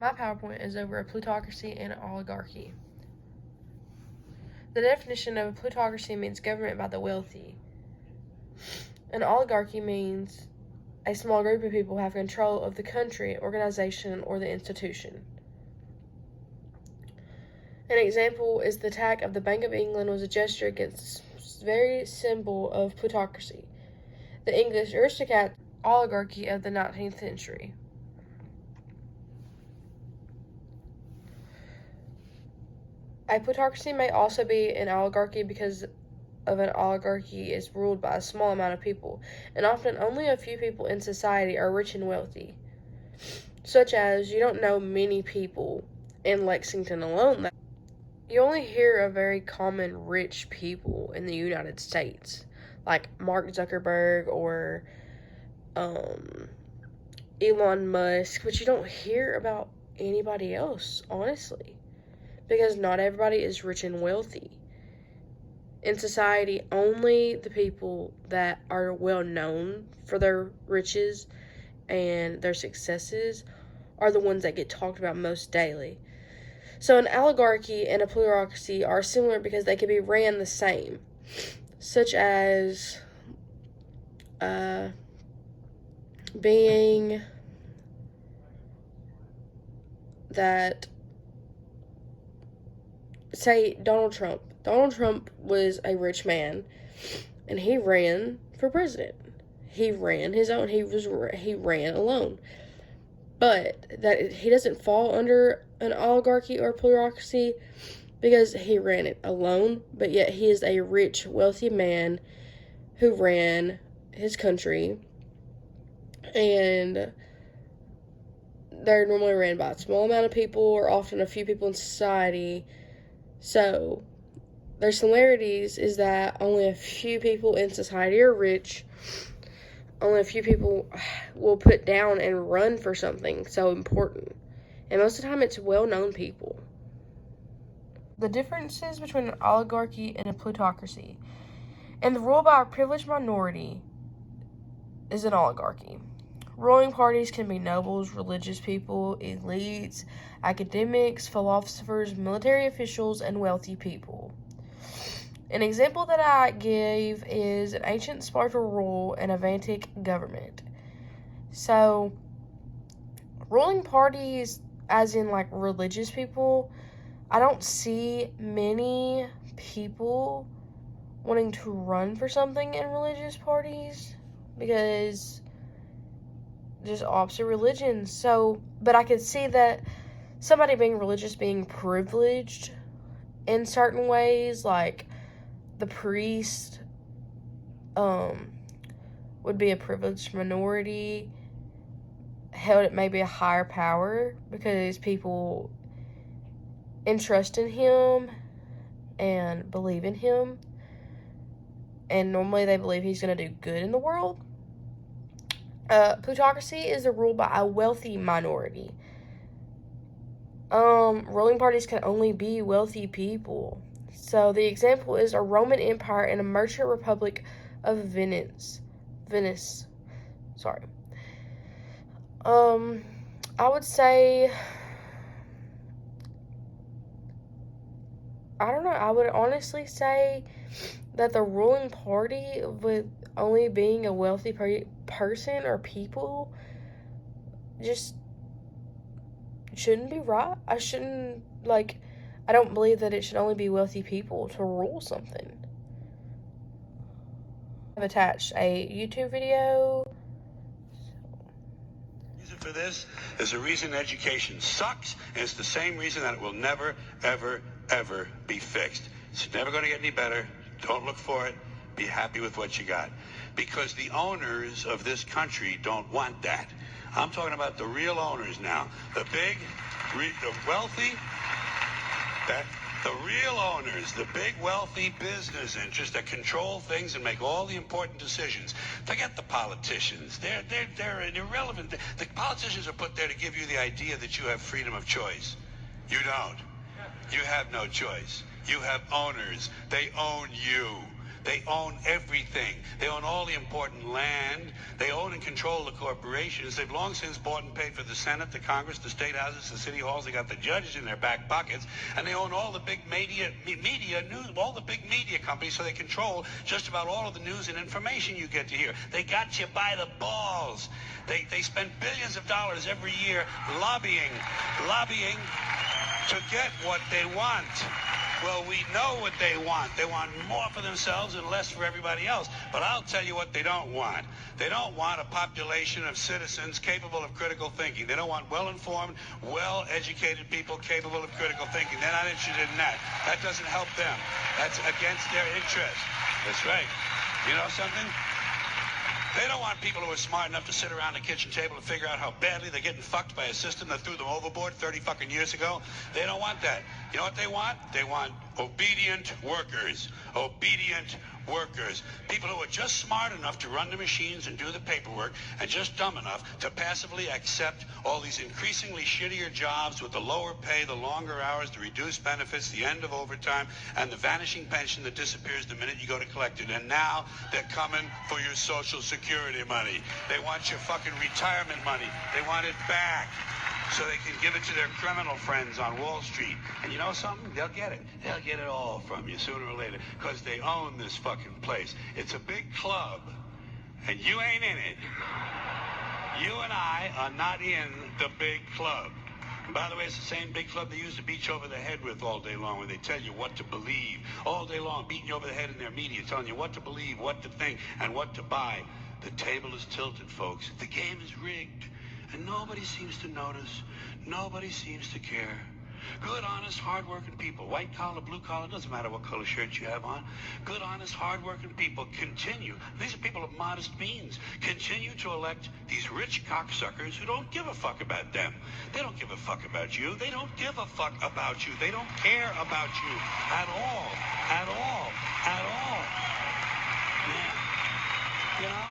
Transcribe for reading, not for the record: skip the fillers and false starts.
My PowerPoint is over a plutocracy and an oligarchy. The definition of a plutocracy means government by the wealthy. An oligarchy means a small group of people have control of the country, organization, or the institution. An example is the attack of the Bank of England was a gesture against the very symbol of plutocracy, the English aristocrat oligarchy of the 19th century. A plutocracy may also be an oligarchy because of an oligarchy is ruled by a small amount of people, and often only a few people in society are rich and wealthy. Such as, you don't know many people in Lexington alone. You only hear of very common rich people in the United States, like Mark Zuckerberg or Elon Musk, but you don't hear about anybody else, honestly, because not everybody is rich and wealthy. In society, only the people that are well known for their riches and their successes are the ones that get talked about most daily. So an oligarchy and a plutocracy are similar because they can be ran the same, such as being that, say, Donald Trump. Donald Trump was a rich man, and he ran for president. He ran his own. He ran alone. But that he doesn't fall under an oligarchy or plutocracy because he ran it alone, but yet he is a rich, wealthy man who ran his country, and they're normally ran by a small amount of people or often a few people in society. So their similarities is that only a few people in society are rich. Only a few people will put down and run for something so important. And most of the time, it's well-known people. The differences between an oligarchy and a plutocracy. And the rule by a privileged minority is an oligarchy. Ruling parties can be nobles, religious people, elites, academics, philosophers, military officials, and wealthy people. An example that I gave is an ancient Spartan rule and a Vantic government. So, ruling parties, as in like religious people, I don't see many people wanting to run for something in religious parties because just opposite religions. So, but I could see that somebody being religious being privileged in certain ways, like the priest would be a privileged minority, held at maybe a higher power because people entrust in him and believe in him, and normally they believe he's going to do good in the world. Plutocracy is a rule by a wealthy minority. Ruling parties can only be wealthy people. So the example is a Roman Empire and a merchant republic of Venice. Sorry. I would say, I don't know, I would honestly say that the ruling party, with only being a wealthy person or people, just shouldn't be right. I don't believe that it should only be wealthy people to rule something. I've attached a YouTube video. The reason for this is the reason education sucks, and it's the same reason that it will never, ever, ever be fixed. It's never going to get any better. Don't look for it. Be happy with what you got. Because the owners of this country don't want that. I'm talking about the real owners now. The big, the wealthy, the real owners, the big wealthy business interests that control things and make all the important decisions. Forget the politicians. They're irrelevant. The politicians are put there to give you the idea that you have freedom of choice. You don't. You have no choice. You have owners. They own you. They own everything. They own all the important land. They own and control the corporations. They've long since bought and paid for the Senate, the Congress, the state houses, the city halls. They got the judges in their back pockets, and they own all the big media news, all the big media companies, so they control just about all of the news and information you get to hear. They got you by the balls. They spend billions of dollars every year lobbying to get what they want. Well, we know what they want. They want more for themselves and less for everybody else. But I'll tell you what they don't want. They don't want a population of citizens capable of critical thinking. They don't want well-informed, well-educated people capable of critical thinking. They're not interested in that. That doesn't help them. That's against their interest. That's right. You know something? They don't want people who are smart enough to sit around the kitchen table and figure out how badly they're getting fucked by a system that threw them overboard 30 fucking years ago. They don't want that. You know what they want? They want obedient workers. Obedient workers. People who are just smart enough to run the machines and do the paperwork, and just dumb enough to passively accept all these increasingly shittier jobs with the lower pay, the longer hours, the reduced benefits, the end of overtime, and the vanishing pension that disappears the minute you go to collect it. And now they're coming for your Social Security money. They want your fucking retirement money. They want it back, so they can give it to their criminal friends on Wall Street. And you know something? They'll get it. They'll get it all from you sooner or later, because they own this fucking place. It's a big club, and you ain't in it. You and I are not in the big club. And by the way, it's the same big club they used to beat you over the head with all day long, where they tell you what to believe. All day long, beating you over the head in their media, telling you what to believe, what to think, and what to buy. The table is tilted, folks. The game is rigged. And nobody seems to notice. Nobody seems to care. Good, honest, hard-working people, white collar, blue collar, doesn't matter what color shirt you have on. Good, honest, hard-working people continue. These are people of modest means. Continue to elect these rich cocksuckers who don't give a fuck about them. They don't give a fuck about you. They don't give a fuck about you. They don't care about you at all. At all. At all. Yeah. You know?